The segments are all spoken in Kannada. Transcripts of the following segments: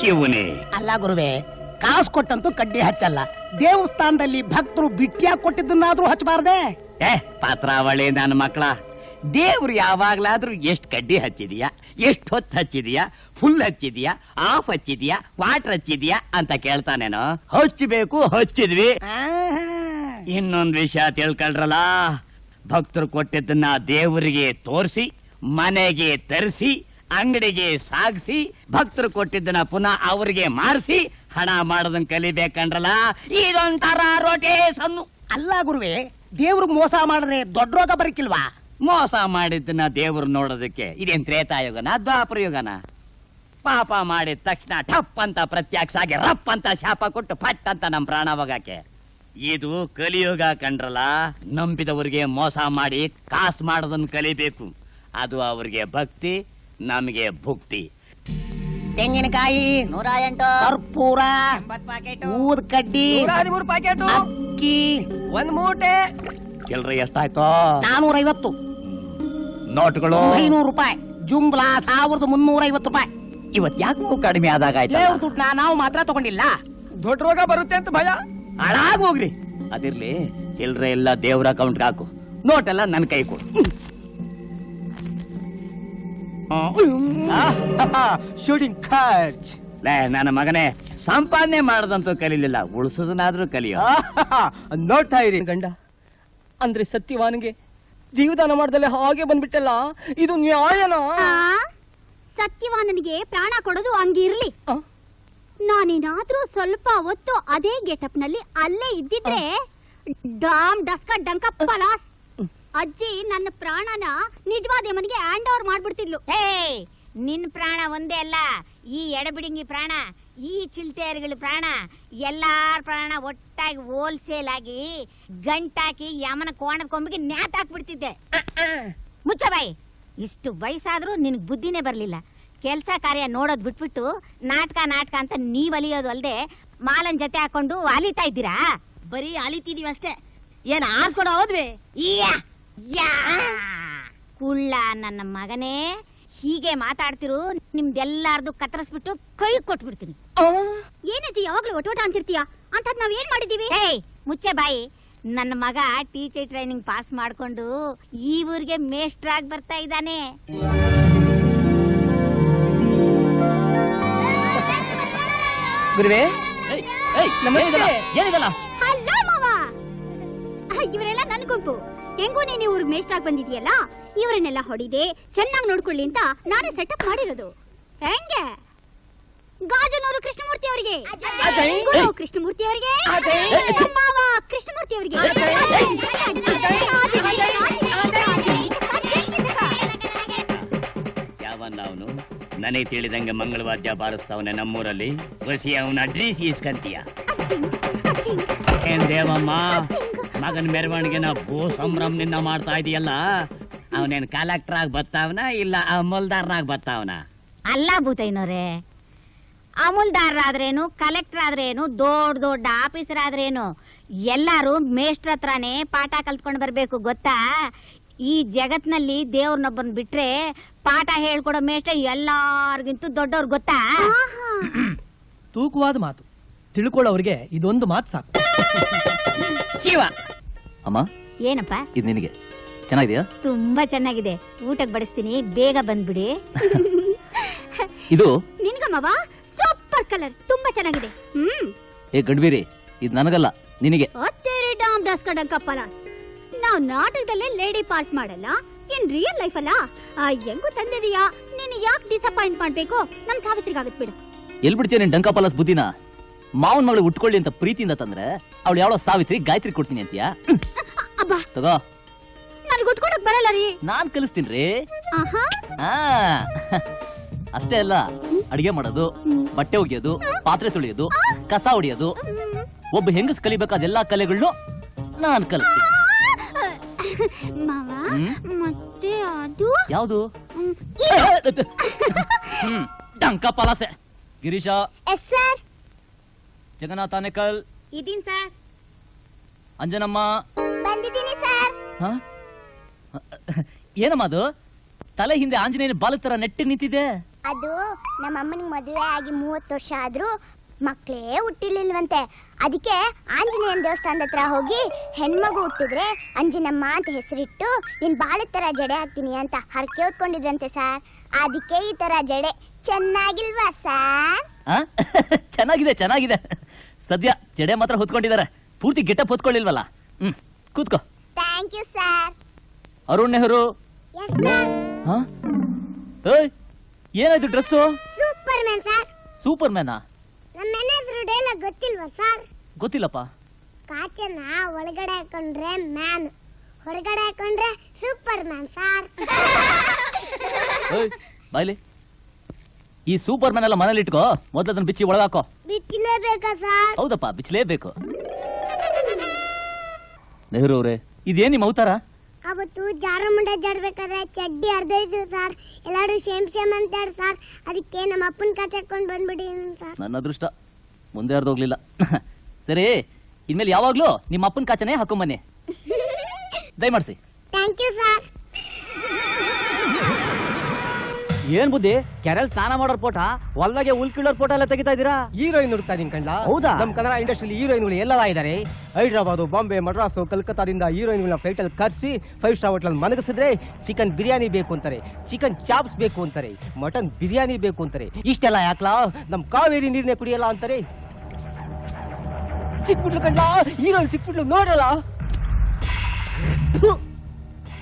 ಶಿವನೇ. ಅಲ್ಲ ಗುರುವೆ, ಕಾಸು ಕೊಟ್ಟಂತೂ ಕಡ್ಡಿ ಹಚ್ಚಲ್ಲ. ದೇವಸ್ಥಾನದಲ್ಲಿ ಭಕ್ತರು ಬಿಟ್ಟಿಯಾಗಿ ಕೊಟ್ಟಿದ್ದನ್ನಾದ್ರೂ ಹಚ್ಚಬಾರ್ದೆ. ಪಾತ್ರಾವಳಿ ನನ್ನ ಮಕ್ಕಳ, ದೇವ್ರು ಯಾವಾಗ್ಲಾದ್ರೂ ಎಷ್ಟ್ ಕಡ್ಡಿ ಹಚ್ಚಿದೀಯಾ, ಎಷ್ಟ್ ಹೊತ್ತು ಹಚ್ಚಿದೀಯಾ, ಫುಲ್ ಹಚ್ಚಿದೀಯಾ, ಆಫ್ ಹಚ್ಚಿದೀಯಾ, ವಾಟರ್ ಹಚ್ಚಿದೀಯಾ ಅಂತ ಕೇಳ್ತಾನೇನೋ. ಹಚ್ಚಬೇಕು, ಹಚ್ಚಿದ್ವಿ. ಇನ್ನೊಂದ್ ವಿಷಯ ತಿಳ್ಕೊಳ್ರಲ್ಲ, ಭಕ್ತರು ಕೊಟ್ಟಿದ್ದನ್ನ ದೇವರಿಗೆ ತೋರಿಸಿ, ಮನೆಗೆ ತರಿಸಿ, ಅಂಗಡಿಗೆ ಸಾಗಿಸಿ, ಭಕ್ತರು ಕೊಟ್ಟಿದ್ದನ್ನ ಪುನಃ ಅವ್ರಿಗೆ ಮಾರಿಸಿ ಹಣ ಮಾಡೋದನ್ನ ಕಲಿಬೇಕಂಡ್ರಲ್ಲ. ಇದೊಂಥರ ರೋಟೇಸನ್ನು. ಅಲ್ಲ ಗುರುವೆ, ದೇವ್ರಿಗೆ ಮೋಸ ಮಾಡಿದ್ರೆ ದೊಡ್ಡ ರೋಗ ಬರಕಿಲ್ವಾ? ಮೋಸ ಮಾಡಿದ್ದನ್ನ ದೇವ್ರು ನೋಡೋದಕ್ಕೆ ಇದೇನ್ ತ್ರೇತಾಯುಗನ ದ್ವಾಪರ ಯುಗನ? ಪಾಪ ಮಾಡಿದ ತಕ್ಷಣ ಠಪ್ ಅಂತ ಪ್ರತ್ಯಕ್ಷ ಆಗಿ ರಪ್ ಅಂತ ಶಾಪ ಕೊಟ್ಟು ಫಟ್ ಅಂತ ನಮ್ ಪ್ರಾಣ ಹೋಗಕ್ಕೆ. ಇದು ಕಲಿಯುಗ ಕಂಡ್ರಲ್ಲ. ನಂಬಿದವ್ರಿಗೆ ಮೋಸ ಮಾಡಿ ಕಾಸು ಮಾಡೋದನ್ನ ಕಲಿಬೇಕು. ಅದು ಅವ್ರಿಗೆ ಭಕ್ತಿ, ನಮಗೆ ಭುಕ್ತಿ. ತೆಂಗಿನಕಾಯಿ 108, ಕರ್ಪೂರ, 80 ಪ್ಯಾಕೆಟ್, ಊದ್ ಕಡ್ಡಿ, 113 ಪ್ಯಾಕೆಟ್, ಅಕ್ಕಿ, 1 ಮೂಟೆ. ಕೆಲ್ರಿ ಎಷ್ಟಾಯ್ತು? 450, ನೋಟ್ಗಳು 500 ರೂಪಾಯಿ, ಜುಂಬ್ಲಾ 1350 ರೂಪಾಯಿ. ಇವತ್ ಯಾಕೆ ಕಡಿಮೆ ಆದಾಗ ಆಯ್ತು? ದೇವ್ರ ದುಡ್ಡನ್ನ ನಾವು ಮಾತ್ರ ತಗೊಂಡಿಲ್ಲ. ದೊಡ್ಡ ರೋಗ ಬರುತ್ತೆ ಅಂತ ಭಯ. ಹಾಳಾಗ್ ಹೋಗ್ರಿ. ಅದಿರ್ಲಿ, ಚಿಲ್ರೆ ಎಲ್ಲ ದೇವ್ರ ಅಕೌಂಟ್ಗೆ ಹಾಕು, ನೋಟ್ ಎಲ್ಲ ನನ್ ಕೈ ಕೊಡು. ಶೂಟಿಂಗ್ ಖರ್ಚ್. ನನ್ನ ಮಗನೇ, ಸಂಪಾದನೆ ಮಾಡದಂತೂ ಕಲೀಲಿಲ್ಲ, ಉಳಿಸೋದನ್ನಾದ್ರೂ ಕಲಿಯೋ. ನೋಡ್ತಾ ಇರಿ ಗಂಡ ಅಂದ್ರೆ ಸತ್ಯವಾನ್ಗೆ ಜೀವದಾನ ಮಾಡ್ದಲೆ ಹಾಗೆ ಬಂದ್ಬಿಟ್ಟಲ್ಲ, ಇದು ನ್ಯಾಯನಾ? ಸತ್ಯವಾನನಿಗೆ ಪ್ರಾಣ ಕೊಡೋದು ಹಂಗಿರ್ಲಿ. ನಾನೇನಾದ್ರೂ ಸ್ವಲ್ಪ ಹೊತ್ತು ಅದೇ ಗೆಟಪ್ ನಲ್ಲಿ ಅಲ್ಲೇ ಇದ್ದಿದ್ರೆ ಡಾಮ್ ಡಸ್ಕ ಡಂಕ ಪಲಾಸ್ ಅಜ್ಜಿ ನನ್ನ ಪ್ರಾಣನ ನಿಜವಾದ ಮನೆಗೆ ಹ್ಯಾಂಡ್ ಓವರ್ ಮಾಡ್ಬಿಡ್ತಿದ್ಲು. ನಿನ್ ಪ್ರಾಣ ಒಂದೇ ಅಲ್ಲ, ಈ ಎಡಬಿಡಿಂಗಿ ಪ್ರಾಣ, ಈ ಚಿಲ್ಟೇರ್ಗಳ ಪ್ರಾಣ, ಎಲ್ಲಾರ ಪ್ರಾಣ ಒಟ್ಟಾಗಿ ಹೋಲ್ಸೇಲ್ ಆಗಿ ಗಂಟಾಕಿ ಯಮನ ಕೋಣದ ಕೊಂಬಿಗೆ ನ್ಯಾತ್ ಹಾಕ್ಬಿಡ್ತಿದ್ದೆ. ಮುಚ್ಚ ಬಾಯಿ. ಇಷ್ಟು ವಯಸ್ಸಾದ್ರೂ ನಿನ್ಗ್ ಬುದ್ಧಿನೇ ಬರ್ಲಿಲ್ಲ. ಕೆಲ್ಸ ಕಾರ್ಯ ನೋಡೋದ್ ಬಿಟ್ಬಿಟ್ಟು ನಾಟಕ ಅಂತ ನೀವ್ ಅಲಿಯೋದು ಅಲ್ದೆ ಮಾಲನ್ ಜೊತೆ ಹಾಕೊಂಡು ಅಲಿತಾ ಇದ್ದೀರಾ? ಬರೀ ಅಲಿತಿದೀವಿ ಅಷ್ಟೇ, ಏನ್ ಆಸ್ಕೊಂಡು ಹೋದ್ವಿ. ಕುಳ್ಳ ನನ್ನ ಮಗನೇ, ಹೀಗೆ ಮಾತಾಡ್ತಿರು, ನಿಮ್ದೆಲ್ಲಾರ್ದು ಕತ್ತರಿಸ್ಬಿಟ್ಟು ಕೈ ಕೊಟ್ಬಿಡ್ತೀನಿ. ಏನಜ್ಜಿ ಯಾವಾಗ್ಲೂ ಒಟೋಟ ಅಂತಿರ್ತೀಯ? ಅಂತದ್ ನಾವ್ ಏನ್ ಮಾಡಿದೀವಿ? ಮುಚ್ಚೆ ಬಾಯಿ. ನನ್ನ ಮಗ ಟೀಚರ್ ಟ್ರೈನಿಂಗ್ ಪಾಸ್ ಮಾಡ್ಕೊಂಡು ಈ ಊರಿಗೆ ಮೇಸ್ಟ್ರಾಗಿ ಬರ್ತಾ ಇದ್ದಾನೆ. ಗುರುವೆ ಏನಿದಲ್ಲ? ಅಲ್ಲ ಮಾವ, ಇವರೆಲ್ಲ ನನ್ ಗುಂಪು. ಹೆಂಗೂ ನೀನು ಊರಿಗೆ ಮೇಸ್ಟ್ರಾಗಿ ಬಂದಿದ್ಯಲ್ಲ, ಇವರನ್ನೆಲ್ಲ ಹೊಡಿದೆ ಚೆನ್ನಾಗಿ ನೋಡ್ಕೊಳ್ಳಿ ಅಂತ ನಾನೇ ಸೆಟಪ್ ಮಾಡಿರೋದು. ಹೆಂಗೆ? ಗಾಜನೂರು ಕೃಷ್ಣಮೂರ್ತಿ ಅವರಿಗೆ, ಕೃಷ್ಣಮೂರ್ತಿ ಅವರಿಗೆ, ಮಾವ ಕೃಷ್ಣಮೂರ್ತಿ ಅವರಿಗೆ. ಯಾವನ್ನ ಅವನು? ನನಗೆ ತಿಳಿದಂಗೆ ಮಂಗಳವಾದ್ಯ ಬಾರಿಸ್ತಾವನೆ ನಮ್ಮೂರಲ್ಲಿ. ಬಸಿ ಅವನ ಅಡ್ರೆಸ್ ಇಸ್ಕಂತೀಯ? ಏನ್ ದೇವಮ್ಮ, ಮಗನ ಮೆರವಣಿಗೆನ ಭೂ ಸಂಭ್ರಮದಿಂದ ಮಾಡ್ತಾ ಇದೆಯಲ್ಲ, ಅವನೇನ್ ಕಲೆಕ್ಟರ್ ಆಗಿ ಬರ್ತಾವನ ಇಲ್ಲ ಅಮಲ್ದಾರನಾಗ್ ಬರ್ತಾವನ? ಅಲ್ಲ ಭೂತಯ್ಯನವ್ರೆ, ಅಮೂಲ್ದಾರರಾದ್ರೇನು, ಕಲೆಕ್ಟರ್ ಆದ್ರೇನು, ದೊಡ್ಡ ದೊಡ್ಡ ಆಫೀಸರ್ ಆದ್ರೇನು, ಎಲ್ಲಾರು ಮೇಷ್ಟ್ರ ಹತ್ರನೇ ಪಾಠ ಕಲ್ತ್ಕೊಂಡು ಬರ್ಬೇಕು ಗೊತ್ತಾ? ಈ ಜಗತ್ನಲ್ಲಿ ದೇವ್ರನ್ನೊಬ್ಬನ್ ಬಿಟ್ರೆ ಪಾಠ ಹೇಳ್ಕೊಡೋ ಮೇಷ್ಟ್ರ ಎಲ್ಲಾರ್ಗಿಂತೂ ದೊಡ್ಡವ್ರು ಗೊತ್ತಾ? ತೂಕವಾದ ಮಾತು ತಿಳ್ಕೊಳ್ಳೋರಿಗೆ ಇದೊಂದು ಮಾತು ಸಾಕು. ಶಿವ ಅಮ್ಮ, ಏನಪ್ಪ ಇದು ನಿನಗೆ ಚೆನ್ನಾಗಿದೆಯಾ? ತುಂಬಾ ಚೆನ್ನಾಗಿದೆ. ಊಟಕ್ಕೆ ಬಡಿಸ್ತೀನಿ, ಬೇಗ ಬಂದ್ಬಿಡಿ. ಇದು ನಿನ್ಗಮ್ಮವ ಸೂಪರ್ ಕಲರ್, ತುಂಬಾ ಚೆನ್ನಾಗಿದೆ. ಏ ಗಡ್ಬೀರಿ, ಇದು ನನಗಲ್ಲ, ನಿನಗೆ. ನಾವ್ ನಾಟಕದಲ್ಲೇ ಲೇಡಿ ಪಾರ್ಟ್ ಮಾಡಲ್ಲ, ಇನ್ ರಿಯಲ್ ಲೈಫ್ ಅಲ್ಲ. ಹೆಂಗು ತಂದಿದೀಯಾ, ನೀನ್ ಯಾಕೆ ಡಿಸಪಾಯಿಂಟ್ ಮಾಡ್ಬೇಕು? ನಮ್ ಸಾವಿತ್ರಿಗಾಗತ್ ಬಿಡು. ಎಲ್ ಬಿಡ್ತೀಯ ನೀನ್ ಡಂಕ ಪಾಲಸ್ ಬುದ್ಧಿನ? ಮಾವನ್ ಮಗಳು ಉಟ್ಕೊಳ್ಳಿ ಅಂತ ಪ್ರೀತಿಯಿಂದ ತಂದ್ರೆ ಅವಳು ಯಾವಳೋ ಸಾವಿತ್ರಿ ಗಾಯತ್ರಿ ಕೊಡ್ತೀನಿ ಅಂತೀಯಾ? ಅಬ್ಬಾ, ತಗೋ. ನನ್ಗೆ ಉಟ್ಕೊಡಕ್ ಬರಲ್ಲ ರೀ. ನಾನ್ ಕಲಿಸ್ತೀನಿ. ಆಹಾ, ಅಷ್ಟೇ ಅಲ್ಲ, ಅಡಿಗೆ ಮಾಡೋದು, ಬಟ್ಟೆ ಒಗೆಯೋದು, ಪಾತ್ರೆ ತೊಳೆಯೋದು, ಕಸ ಹೊಡಿಯೋದು, ಒಬ್ಬ ಹೆಂಗಸ್ ಕಲಿಬೇಕಾದ ಎಲ್ಲಾ ಕಲೆಗಳನ್ನು ನಾನ್ ಕಲಿಸ್ತೀನಿ. ಮಾವ, ಮತ್ತೆ ಅದು ಯಾವುದು? ಡಂಕ ಪಾಲಸೆ. Girish, yes sir. ಜಗನ್ನಾಥ ಆನೇಕಲ್, ಇದೀನ್ ಸರ್. ಅಂಜನಮ್ಮ, ಬಂದಿದ್ದೀನಿ ಸರ್. ಏನಮ್ಮ ಅದು? ತಲೆ ಹಿಂದೆ ಆಂಜನೇಯನ ಬಾಲಕ್ ತರ ನೆಟ್ಟಿಗೆ ನಿಂತಿದೆ. ಅದು ನಮ್ಮ ಅಮ್ಮನಿಗೆ ಮದುವೆ ಆಗಿ 30 ವರ್ಷ ಆದ್ರೂ ಮಕ್ಕಳೇ ಹುಟ್ಟಿರ್ಲಿಲ್ವಂತೆ. ಅದಕ್ಕೆ ಆಂಜನೇಯನ ದೇವಸ್ಥಾನದ ಹತ್ರ ಹೋಗಿ ಹೆಣ್ಮಗು ಹುಟ್ಟಿದ್ರೆ ಅಂಜನಮ್ಮ ಅಂತ ಹೆಸರಿಟ್ಟು ನೀನ್ ಬಾಳ ತರ ಜಡೆ ಹಾಕ್ತೀನಿ ಅಂತ ಹರಕೆ ಹೊತ್ಕೊಂಡಿದ್ರಂತೆ ಸರ್. ಅದಕ್ಕೆ ಈ ತರ ಜಡೆ ಚೆನ್ನಾಗಿಲ್ವಾ ಸರ್? ಚೆನ್ನಾಗಿದೆ ಚೆನ್ನಾಗಿದೆ. ಸದ್ಯ ಜಡೆ ಮಾತ್ರ ಹೊತ್ಕೊಂಡಿದ್ದಾರೆ, ಪೂರ್ತಿ ಗೆಟಪ್ ಹೊತ್ಕೊಳ್ಳಿಲ್ವಲ್ಲ. ಕೂತ್ಕೋ. Thank you sir. Arun Nehru. Yes sir. ಏಯ್, ಏನಾಯ್ತು dress? Super man sir. Super ಮ್ಯಾನಾ? ನಮ್ಮ ಮ್ಯಾನೇಜರ್ ಡೈಲಾಗ್ ಗೊತ್ತಿಲ್ವಾ ಸರ್? ಗೊತ್ತಿಲ್ಲಪ್ಪ. ಕಾಚನ್ನ ಒಳಗಡೆ ಹಾಕೊಂಡ್ರೆ ಮ್ಯಾನ್, ಹೊರಗಡೆ ಹಾಕೊಂಡ್ರೆ ಸೂಪರ್ ಮ್ಯಾನ್ ಸರ್. ಏಯ್, ಬಾಯ್ಲಿ. ಈ ಸೂಪರ್ ಮ್ಯಾನ್ ಎಲ್ಲ ಮನೇಲಿ ಇಟ್ಕೋ, ಮೊದಲು ಅದನ್ನ ಬಿಚ್ಚಿ ಒಳಗಾಕೋ. ಬಿಚ್ಚಲೇಬೇಕಾ ಸರ್? ಹೌದಪ್ಪ, ಬಿಚ್ಚಲೇಬೇಕು. ನೆಹರು ಅವರೇ, ಇದೇನ್ ನಿಮ್ಮ ಅವತಾರ? ಅವತ್ತು ಜಾರಮುಂಡ ಜಾಡ್ಬೇಕಾದ್ರೆ ಚಡ್ಡಿ ಅರ್ಧೋಯ್ತು ಸರ್. ಎಲ್ಲಾರು ಶೇಮ್ ಶೇಮ್ ಅಂತಾರ ಸರ್. ಅದಕ್ಕೆ ನಮ್ಮ ಅಪ್ಪನ ಕಾಚಾಕೊಂಡ್ ಬಂದ್ಬಿಡಿ ಸರ್. ನನ್ನ ಅದೃಷ್ಟ ಮುಂದೆ ಹರಿದೋಗ್ಲಿಲ್ಲ. ಸರಿ, ಇನ್ಮೇಲೆ ಯಾವಾಗ್ಲೂ ನಿಮ್ಮ ಅಪ್ಪನ ಕಾಚನೆ ಹಾಕೊಂಬನ್ನಿ. ದಯಮಾಡಿಸಿ. Thank you sir. ಏನ್ ಬುದ್ಧಿ, ಕೆರೆಲ್ ಸ್ನಾನ ಮಾಡೋರ್ ಫೋಟ ಹೊಲ್ದಾಗೆ ಹುಲ್ ಕೀಳೋರ್ ಫೋಟೋ ಎಲ್ಲ ತೆಗಿತಾ ಇದೀರಾ? ಹೀರೋಯಿನ್ ಹುಡುಕ್ತಾ ಇದೀನಿ ಕಣ್ಣ. ಹೌದಾ? ನಮ್ ಕನ್ನಡ ಇಂಡಸ್ಟ್ರಿಯಲ್ಲಿ ಹೀರೋಯಿನ್ಗಳು ಎಲ್ಲ ಇದಾರೆ. ಹೈದರಾಬಾದ್, ಬಾಂಬೆ, ಮಡ್ರಾಸ್, ಕಲ್ಕತ್ತಾದಿಂದ ಹೀರೋಯಿನ್ಗಳನ್ನ ಫ್ಲೈಟ್ ಅಲ್ಲಿ ಕರ್ಸಿ 5 ಸ್ಟಾರ್ ಹೋಟೆಲ್ ಮನಗಿಸಿದ್ರೆ ಚಿಕನ್ ಬಿರಿಯಾನಿ ಬೇಕು ಅಂತಾರೆ, ಚಿಕನ್ ಚಾಪ್ಸ್ ಬೇಕು ಅಂತಾರೆ, ಮಟನ್ ಬಿರಿಯಾನಿ ಬೇಕು ಅಂತಾರೆ. ಇಷ್ಟೆಲ್ಲ ಯಾಕ್ಲಾ? ನಮ್ ಕಾವೇರಿ ನೀರ್ನೇ ಕುಡಿಯಲ್ಲ ಅಂತಾರೆ. ಸಿಕ್ಬಿಟ್ಲು ಕಣ್ಣ, ಹೀರೋಯಿನ್ ಸಿಕ್ಬಿಟ್ಲು, ನೋಡಲ್ಲ.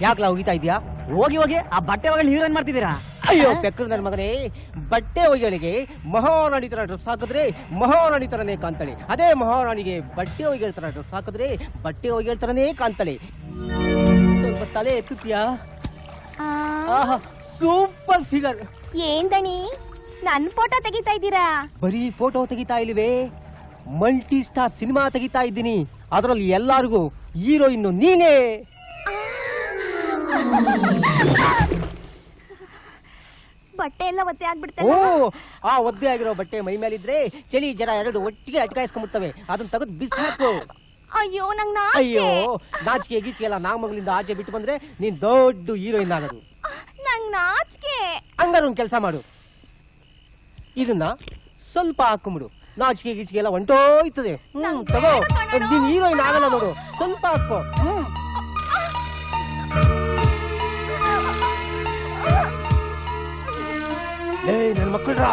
ಯಾಕ್ಲಾ ಹೋಗಿತಾ ಇದೀಯಾ? ಹೋಗಿ ಹೋಗಿ ಆ ಬಟ್ಟೆ ಒಳಗೆ ಹೀರೋಯಿನ್ ಮಾಡ್ತಿದ್ದೀರಾ? ಅಯ್ಯೋ ಪೆಕ್ಕರು ನನ್ನ ಮಗನೇ, ಬಟ್ಟೆ ಒಯ್ಗಳಿಗೆ ಮಹಾರಾಣಿ ತರ ಡ್ರೆಸ್ ಹಾಕಿದ್ರೆ ಮಹಾರಾಣಿ ತರನೇ ಕಾಣ್ತಾಳೆ. ಅದೇ ಮಹಾರಾಣಿಗೆ ಬಟ್ಟೆ ಒಯ್ಗಳ ತರ ಡ್ರೆಸ್ ಹಾಕಿದ್ರೆ ಬಟ್ಟೆ ಒಯ್ಗಳ ತರನೇ ಕಾಣ್ತಾಳೆ. ಸ್ವಲ್ಪ ತಲೆ ಎತ್ತುತ್ತೀಯಾ? Super figure. ಏನ್ ದಣಿ ನನ್ ಫೋಟೋ ತೆಗಿತಾ ಇದ್ದೀರಾ? ಬರೀ ಫೋಟೋ ತೆಗಿತಾ ಇಲ್ವೇ, ಮಲ್ಟಿ ಸ್ಟಾರ್ ಸಿನಿಮಾ ತೆಗಿತಾ ಇದ್ದೀನಿ. ಅದರಲ್ಲಿ ಎಲ್ಲಾರಿಗೂ ಹೀರೋಯಿನ್ ನೀನೇ. ಬಟ್ಟೆ ಎಲ್ಲ ಒತ್ತೆ ಓ, ಆಗ್ಬಿಡ್ತಾರೆ. ಆ ಒದ್ದೆ ಆಗಿರೋ ಬಟ್ಟೆ ಮೈ ಮೇಲಿದ್ರೆ ಚಳಿ ಜರ ಎರಡು ಒಟ್ಟಿಗೆ ಅಟಕಾಯಿಸ್ಕೊಂಡ್ಬಿಡ್ತವೆ. ಅದನ್ನ ತೆಗೆದು ಬಿಸಾಕು. ಅಯ್ಯೋ ನಂಗ್ ಅಯ್ಯೋ, ನಾಚಿಕೆ ಗೀಚಿಕೆ ಎಲ್ಲ ನಾಮಗಳಿಂದ ಆಚೆ ಬಿಟ್ಟು ಬಂದ್ರೆ ನೀನ್ ದೊಡ್ಡ ಹೀರೋಯಿನ್ ಆಗೋದು. ನಂಗ್ ನಾಚಿಕೆ. ಹಂಗಾರ ಒಂದ್ ಕೆಲಸ ಮಾಡು, ಇದನ್ನ ಸ್ವಲ್ಪ ಹಾಕೊಂಬಿಡು. ನಾಚಿಕೆ ಗೀಚಿಕೆ ಎಲ್ಲ ಹೊಂಟೋಯ್ತದೆ. ತಗೋ, ನೀನ್ ಹೀರೋಯಿನ್ ಆಗಲ್ಲ ನೋಡು. ಸ್ವಲ್ಪ ಹಾಕೋ. ನನ್ ಮಕ್ಕಳ್ರಾ,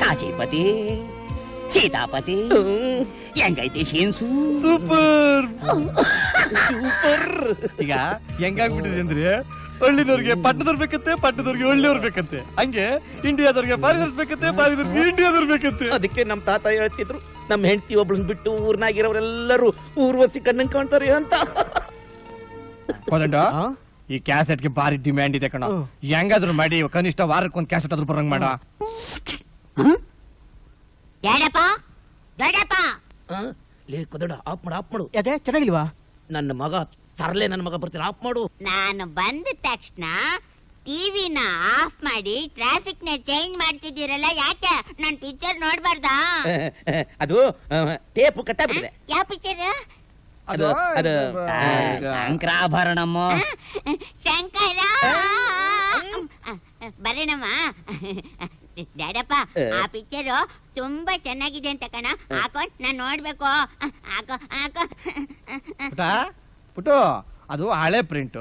ಕಾಶಿಪತಿ, ಸೀತಾಪತಿ, ಹೆಂಗೈತಿ ಶೀನ್ಸು? Super super. ಈಗ ಹೆಂಗಾಗ್ಬಿಟ್ಟಿದೆ ಅಂದ್ರೆ, ಹಳ್ಳಿದವ್ರಿಗೆ ಪಟ್ಟದವ್ರು ಬೇಕಂತೆ, ಪಟ್ಟದವ್ರಿಗೆ ಹಳ್ಳಿಯವ್ರು ಬೇಕಂತೆ. ಹಂಗೆ ಇಂಡಿಯಾದವ್ರಿಗೆ ಫಾರಿನರ್ಸ್ ಬೇಕಂತೆ, ಫಾರಿನರ್ಗೆ ಇಂಡಿಯಾದವ್ರು ಬೇಕಂತೆ. ಅದಕ್ಕೆ ನಮ್ ತಾತ ಹೇಳ್ತಿದ್ರು, ನಮ್ ಹೆಂಡತಿ ಒಬ್ಳನ್ ಬಿಟ್ಟು ಊರ್ನಾಗಿರೋರೆಲ್ಲರೂ ಊರ್ವಶಿ ಕಣ್ಣಂಗ್ ಕಾಣ್ತಾರೆ ಅಂತ. ಕೋದಂಡ, ಈ ಕ್ಯಾಸೆಟ್ಗೆ ಭಾರಿ ಡಿಮ್ಯಾಂಡ್ ಇದೆ ಕಣ. ಹೆಂಗಾದ್ರು ಮಾಡಿ ಕನಿಷ್ಠ ವಾರಕ್ಕೊಂದ್ ಕ್ಯಾಸೆಟ್ ಆದ್ರೂ ಬರಂಗ್ ಮಾಡ. ಲೇ ಕೊದಡ, ಆಫ್ ಮಾಡು, ಆಫ್ ಮಾಡು. ಯಾಕೆ ಚೆನ್ನಾಗಿಲ್ವಾ? ನನ್ನ ಮಗ ತರಲೆ, ನನ್ನ ಮಗ ಬರ್ತೀನಿ, ಆಫ್ ಮಾಡು. ನಾನು ಬಂದ ತಕ್ಷಣ ಟಿವಿನ ಆಫ್ ಮಾಡಿ ಟ್ರಾಫಿಕ್ ನ ಚೇಂಜ್ ಮಾಡ್ತಿದ್ದೀರಲ್ಲ, ಯಾಕೆ? ನಾನ್ ಪಿಕ್ಚರ್ ನೋಡ್ಬಾರ್ದಾ? ಅದು ಟೇಪ್ ಕಟ್ಟಾಗ್ಬಿಟ್ಟಿದೆ. ಯಾವ ಪಿಕ್ಚರ್? ಅದು ಅದು ಶಂಕರಾಭರಣಮ್ಮ. ಶಂಕರ ಬರೋಣಮ್ಮ. ಡ್ಯಾಡಪ್ಪ, ಆ ಪಿಕ್ಚರ್ ತುಂಬಾ ಚೆನ್ನಾಗಿದೆ ಅಂತ ಕಣ. ಹಾಕೊಂಡ್ ನಾನ್ ನೋಡ್ಬೇಕು. ಹಾಕೋ ಹಾಕೋ. ಪುಟ್ಟು, ಅದು ಹಳೆ ಪ್ರಿಂಟ್,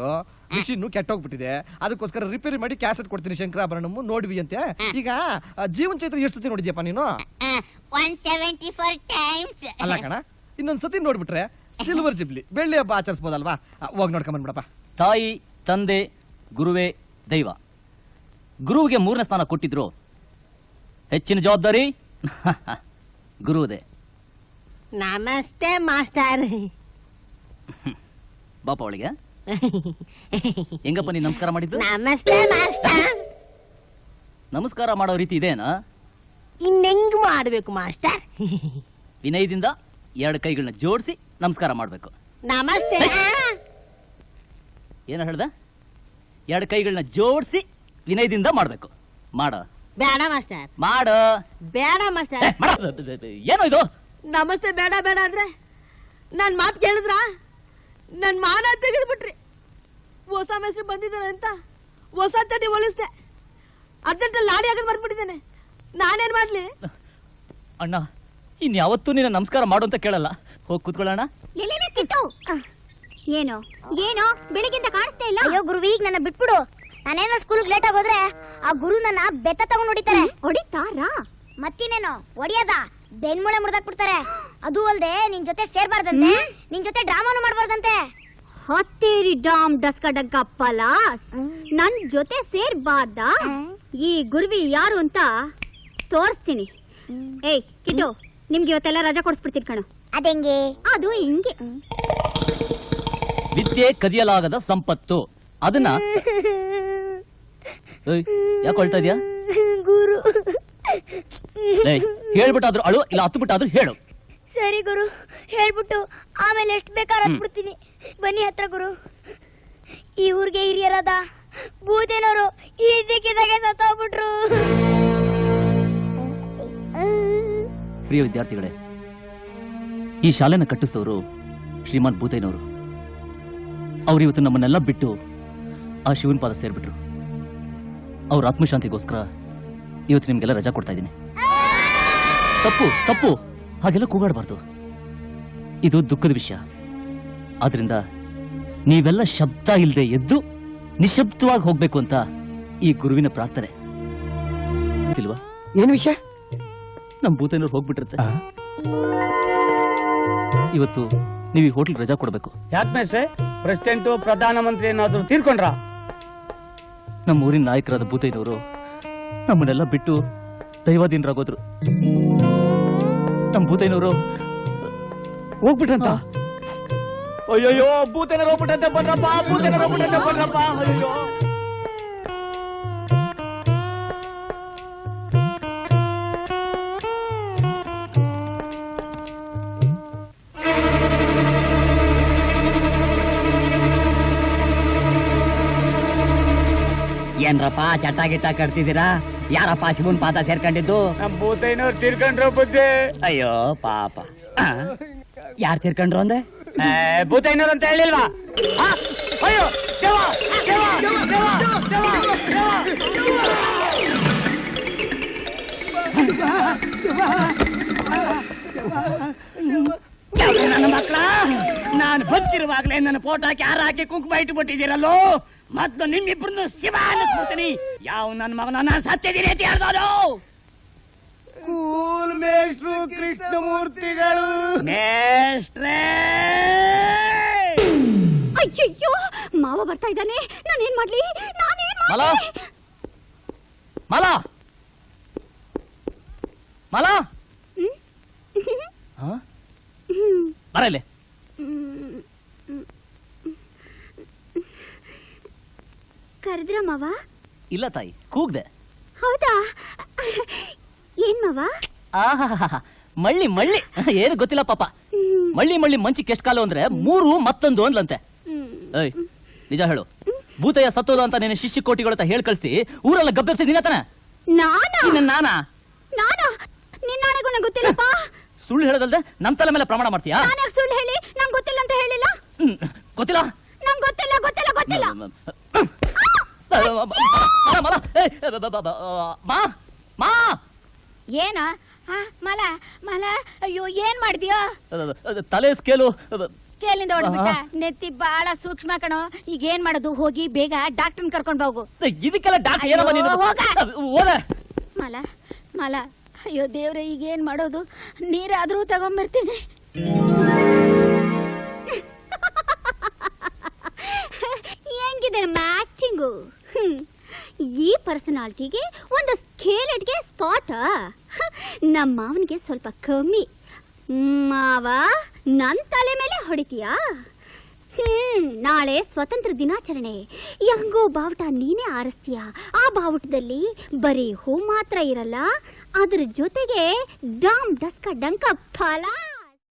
ಮಿಷಿನ್ ಕೆಟ್ಟೋಗ್ಬಿಟ್ಟಿದೆ. ಅದಕ್ಕೋಸ್ಕರ ರಿಪೇರಿ ಮಾಡಿ ಕ್ಯಾಸೆಟ್ ಕೊಡ್ತೀನಿ. ಶಂಕರಾಭರಣಮ್ಮ ನೋಡ್ವಿ ಅಂತೆ. ಈಗ ಜೀವನ್ ಚೈತ್ರ ಎಷ್ಟು ಸತಿ ನೋಡಿದ್ಯಪ್ಪ ನೀನು? 174 ಟೈಮ್ಸ್. ಅಲ್ಲ ಕಣ, ಇನ್ನೊಂದ್ ಸತಿ ನೋಡ್ಬಿಟ್ರೆ ಸಿಲ್ವರ್ ಜಿಬ್ಲಿ, ಬೆಳ್ಳಿ ಹಬ್ಬ ಆಚರಿಸಬಹುದಲ್ವಾ? ಹೋಗಿ ನೋಡ್ಕೊಂಡ್ಬಂದ್ಬಿಡಪ್ಪ. ತಾಯಿ, ತಂದೆ, ಗುರುವೇ ದೈವ. ಗುರುವಿಗೆ 3ನೇ ಸ್ಥಾನ ಕೊಟ್ಟಿದ್ರು, ಹೆಚ್ಚಿನ ಜವಾಬ್ದಾರಿ ಗುರುವುದೇ. ನಮಸ್ತೆ ಮಾಸ್ಟರ್. ಬಾಪ ಅವಳಿಗೆ ಹೆಂಗಪ್ಪ ನೀನ್ ನಮಸ್ಕಾರ ಮಾಡಿದ್ದು? ನಮಸ್ತೆ ಮಾಸ್ಟರ್. ನಮಸ್ಕಾರ ಮಾಡೋ ರೀತಿ ಇದೇನಾ? ಇನ್ನೆಂಗ್ ಮಾಡ್ಬೇಕು ಮಾಸ್ಟರ್? ವಿನಯದಿಂದ 2 ಕೈಗಳನ್ನ ಜೋಡಿಸಿ ನಮಸ್ಕಾರ ಮಾಡ್ಬೇಕು. ನಮಸ್ತೆ. ಏನು ಹೇಳ್ದ? 2 ಕೈಗಳನ್ನ ಜೋಡಿಸಿ ವಿನಯದಿಂದ ಮಾಡ್ಬೇಕು. ಮಾಡ. ಬೇಡ ಮಾಸ್ಟರ್. ಮಾಡು. ಬೇಡ ಮಾಸ್ಟರ್. ಏನೋ ಇದು? ನಮಸ್ತೆ ಬೇಡ ಬೇಡ ಅಂದ್ರೆ ನನ್ ಮಾತು ಕೇಳಿದ್ರ? ನನ್ ಮಾನ ತೆಗೆದ್ಬಿಟ್ರಿ. ಹೊಸ ಮೆಸ್ರು ಬಂದಿದ್ದಾನೆ ಅಂತ ಹೊಸ ಚಡ್ಡಿ ಹೊಲಿಸ್ದೆ. ಅರ್ಜೆಂಟಲ್ಲಿ ಲಾಡಿ ಆಗದ್ ಮರ್ತ್ಬಿಟ್ಟಿದ್ದೇನೆ. ನಾನೇನ್ ಮಾಡ್ಲಿ? ಅಣ್ಣ, ಇನ್ಯಾವತ್ತೂ ನಿನ್ನ ನಮಸ್ಕಾರ ಮಾಡು ಅಂತ ಕೇಳಲ್ಲ. ಹೋಗಿ ಕೂತ್ಕೊಳ್ಳೋಣ. ಏನೋ ಏನೋ ಬೆಳಿಗ್ಗೆಂತ ಕಾಣಿಸ್ತಾ ಇಲ್ಲ. ಅಯ್ಯೋ ಗುರು, ಈಗ ನನ್ನ ಬಿಟ್ಬಿಡು. ನಾನೇನೋ ಸ್ಕೂಲ್ಗೆ ಲೇಟ್ ಆಗೋದ್ರೆ ಆ ಗುರು ನನ್ನ ಬೆತ್ತ ತಗೊಂಡ್ ಹೊಡಿತಾರೆ. ಹೊಡಿತಾರಾ? ಮತ್ತಿನೇನೋ ಹೊಡಿಯದ ಬೆನ್ಮೂಳೆ ಮುರಿದಾಕ್ಬಿಡ್ತಾರೆ. ಅದು ಅಲ್ದೆ ನಿನ್ ಜೊತೆ ಸೇರ್ಬಾರ್ದಂತೆ, ನಿನ್ ಜೊತೆ ಡ್ರಾಮಾನು ಮಾಡ್ಬಾರ್ದಂತೆ. ಹತ್ತೇರಿ ಡಾಮ್ ಡಸ್ಕ ಡಂಕ ಪಲಾಸ್ ನನ್ ಜೊತೆ ಸೇರ್ಬಾರ್ದ? ಈ ಗುರುವಿ ಯಾರು ಅಂತ ತೋರಿಸ್ತೀನಿ. ಏಯ್ ಕಿಟ್ಟು, ನಿಮ್ಗೆ ಇವತ್ತೆಲ್ಲ ರಜಾ ಕೊಡಿಸ್ಬಿಡ್ತೀನಿ ಕಣೋ. ಅದೆಂಗೆ? ಅದು ಹಿಂಗೆ. ವಿದ್ಯೆ ಕದಿಯಲಾಗದ ಸಂಪತ್ತು. ಅದನ್ನ ಯಾಕೆ ಹೊಳ್ತಾ ಇದೀಯಾ? ಗುರು ಹೇಳ್ಬಿಟ್ಟಾದ್ರು ಅಳು, ಇಲ್ಲ ಹತ್ತು ಬಿಟ್ಟಾದ್ರು ಹೇಳು. ಸರಿ ಗುರು, ಹೇಳ್ಬಿಟ್ಟು ಆಮೇಲೆ ಎಷ್ಟು ಬೇಕಾದ್ರೆ ಹತ್ಬಿಡ್ತೀನಿ. ಬನ್ನಿ ಹತ್ರ ಗುರು. ಈ ಊರಿಗೆ ಹಿರಿಯರಾದ ಬೂದೇನವರು ಇದ್ದಕ್ಕಿದ್ದಾಗೆ ಸತ್ತೋಗ್ಬಿಟ್ರು. ಪ್ರಿಯ ವಿದ್ಯಾರ್ಥಿಗಳೇ, ಈ ಶಾಲೆನ ಕಟ್ಟಿಸಿದವರು ಶ್ರೀಮಾನ್ ಭೂತಯ್ಯನವರು. ಅವ್ರು ಇವತ್ತು ನಮ್ಮನ್ನೆಲ್ಲ ಬಿಟ್ಟು ಆ ಶಿವನ ಪಾದ ಸೇರ್ಬಿಟ್ರು. ಅವ್ರ ಆತ್ಮಶಾಂತಿಗೋಸ್ಕರ ಇವತ್ತು ನಿಮ್ಗೆಲ್ಲ ರಜಾ ಕೊಡ್ತಾ ಇದ್ದೀನಿ. ತಪ್ಪು ತಪ್ಪು, ಹಾಗೆಲ್ಲ ಕೂಗಾಡಬಾರ್ದು. ಇದು ದುಃಖದ ವಿಷಯ. ಆದ್ರಿಂದ ನೀವೆಲ್ಲ ಶಬ್ದ ಇಲ್ಲದೆ ಎದ್ದು ನಿಶಬ್ದವಾಗಿ ಹೋಗ್ಬೇಕು ಅಂತ ಈ ಗುರುವಿನ ಪ್ರಾರ್ಥನೆ. ಗೊತ್ತಿಲ್ವಾ? ಏನ್ ವಿಷಯ? ನಮ್ ಭೂತಯ್ಯನವ್ರು ಹೋಗ್ಬಿಟ್ಟಿರುತ್ತೆ. ಇವತ್ತು ನೀವು ಈ ಹೋಟೆಲ್ ರಜಾ ಕೊಡ್ಬೇಕು. ಯಾಕೆ ಮೇಸ್ಟ್ರೆ? ಪ್ರೆಸಿಡೆಂಟು ಪ್ರಧಾನಮಂತ್ರಿ ಏನಾದ್ರು ತೀರ್ಕೊಂಡ್ರ? ನಮ್ಮ ಊರಿನ ನಾಯಕರಾದ ಭೂತಯ್ಯನವರು ನಮ್ಮನ್ನೆಲ್ಲ ಬಿಟ್ಟು ದೈವಾಧೀನರಾಗೋದ್ರು. ನಮ್ಮ ಭೂತಯ್ಯನವರು ಹೋಗ್ಬಿಟ್ರಂತ? ಅಯ್ಯೋ, ಭೂತಯ್ಯನವರು ಹೋಗ್ಬಿಟ್ಟಂತೆ, ಬನ್ರಪ್ಪ, ಭೂತಯ್ಯನವರು ಹೋಗ್ಬಿಟ್ಟಂತೆ, ಬನ್ರಪ್ಪ. ಅಯ್ಯೋ, ಏನ್ರಪ್ಪ ಚಟ ಗಿಟ್ಟ ಕಟ್ತಿದ್ದೀರಾ? ಯಾರಪ್ಪ ಶಿವನ್ ಪಾದ ಸೇರ್ಕೊಂಡಿದ್ದು? ನಮ್ ಭೂತಯ್ಯನವ್ರು ತೀರ್ಕೊಂಡ್ರು ಬುದ್ಧಿ. ಅಯ್ಯೋ ಪಾಪ. ಯಾರು ತೀರ್ಕೊಂಡ್ರು ಅಂದೆ? ಭೂತಯ್ಯನವ್ರು ಅಂತ ಹೇಳಿಲ್ವಾ? ಅಯ್ಯೋ ದೇವ, ದೇವ, ದೇವ, ದೇವ, ಯಾವ ನನ್ನ ಮಕ್ಕಳ, ನಾನು ಬಂದಿರುವಾಗ್ಲೇ ನನ್ನ ಫೋಟೋ ಕ್ಯಾರ ಹಾಕಿ ಕುಂಕುಮ ಇಟ್ಟುಬಿಟ್ಟಿದ್ದೀರಲ್ಲೋ. ಮೊದ್ಲು ನಿಮ್ಮಿಬ್ರನ್ನು ಶಿವ ಅನ್ನಿಸ್ಬಿಡ್ತೀನಿ. ಯಾವ ನನ್ನ ಮಗನ ನಾನು ಸತ್ಯದಿರಿ ಅಂತ ಹೇಳ್ದೋದು? ಸ್ಕೂಲ್ ಮೇಷ್ಟ್ರು ಕೃಷ್ಣಮೂರ್ತಿಗಳು. ಮೇಷ್ಟ್ರೇ, ಅಯ್ಯಯ್ಯೋ, ಮಾವ ಬರ್ತಾ ಇದ್ದಾನೆ. ನಾನೇನ್ ಮಾಡ್ಲಿ? ಮಲ ಮಲ ಮಲ ಬರಲೆ. ಕರೆದ್ರ ಮಾವ? ಇಲ್ಲ ತಾಯಿ, ಕೂಗ್ದೆ. ಹೌದಾ? ಏನ್ ಮಾವ? ಮಳ್ಳಿ ಮಳ್ಳಿ ಏನು ಗೊತ್ತಿಲ್ಲ ಪಾಪ. ಮಳ್ಳಿ ಮಳ್ಳಿ ಮಂಚಿಗೆ ಎಷ್ಟು ಕಾಲು ಅಂದ್ರೆ 3 ಮತ್ತೊಂದು ಅಂದ್ಲಂತೆ. ಏಯ್, ನಿಜ ಹೇಳು, ಭೂತಯ್ಯ ಸತ್ತೋದು ಅಂತ ನಿನ್ನ ಶಿಷ್ಯ ಕೋಟಿಗಳು ಅಂತ ಹೇಳಿ ಕಳ್ಸಿ ಊರೆಲ್ಲ ಗಬ್ಬೆರ್ಸಿ ದಿನತನ. ನಾನಾ? ನಿನ್ನಾಣೆಗೂ ನಂಗೆ ಗೊತ್ತಿಲ್ಲಪ್ಪ. ಸುಳ್ಳು ಹೇಳೋದಲ್ದೆ ನಮ್ ತಲೆ ಮೇಲೆ ಪ್ರಮಾಣ ಮಾಡ್ತೀಯಾ? ನಾನ್ಯಾಕೆ ಸುಳ್ಳು ಹೇಳಿ? ನಂಗೆ ಗೊತ್ತಿಲ್ಲ ಅಂತ ಹೇಳಿಲ್ಲ. ಗೊತ್ತಿಲ್ಲ? ನಂಗೆ ಗೊತ್ತಿಲ್ಲ, ಗೊತ್ತಿಲ್ಲ, ಗೊತ್ತಿಲ್ಲ. ಏನ ಮಲ ಮಲ? ಅಯ್ಯೋ, ಏನ್ ಮಾಡಿದ್ಯೋ? ತಲೆ ಸ್ಕೇಲು ಸ್ಕೇಲಿಂದ ಹೊಡೆದ್ಬಿಟ್ಟ. ನೆತ್ತಿ ಬಾಳ ಸೂಕ್ಷ್ಮ ಕಣೋ. ಈಗ ಏನ್ ಮಾಡೋದು? ಹೋಗಿ ಬೇಗ ಡಾಕ್ಟರ್ನ ಕರ್ಕೊಂಡ್ ಹೋಗು. ಇದಕ್ಕೆಲ್ಲ ಡಾಕ್ಟರ್ ಮಲ ಮಲ, ಅಯ್ಯೋ ದೇವ್ರೆ, ಈಗ ಏನ್ ಮಾಡೋದು? ನೀರಾದ್ರೂ ತಗೊಂಡ್ಬರ್ತೀನಿ. ಹೆಂಗಿದೆ ಮ್ಯಾಚಿಂಗು? ಈ ಪರ್ಸನಾಲಿಟಿಗೆ ಒಂದು ಸ್ಕೇಲೆಟ್ಗೆ ಸ್ಪಾಟ್. ನಮ್ಮ ಮಾವನಿಗೆ ಸ್ವಲ್ಪ ಕಮ್ಮಿ. ಮಾವ ನನ್ ತಲೆ ಮೇಲೆ ಹೊಡಿತೀಯಾ? ನಾಳೆ ಸ್ವತಂತ್ರ ದಿನಾಚರಣೆ. ಹೆಂಗೋ ಬಾವುಟ ನೀನೇ ಆರಿಸ್ತೀಯ. ಆ ಬಾವುಟದಲ್ಲಿ ಬರೀ ಹೂ ಮಾತ್ರ ಇರಲ್ಲ, ಅದ್ರ ಜೊತೆಗೆ ಡಾಮ್ ಡಸ್ಕ ಡಂಕ ಫಲ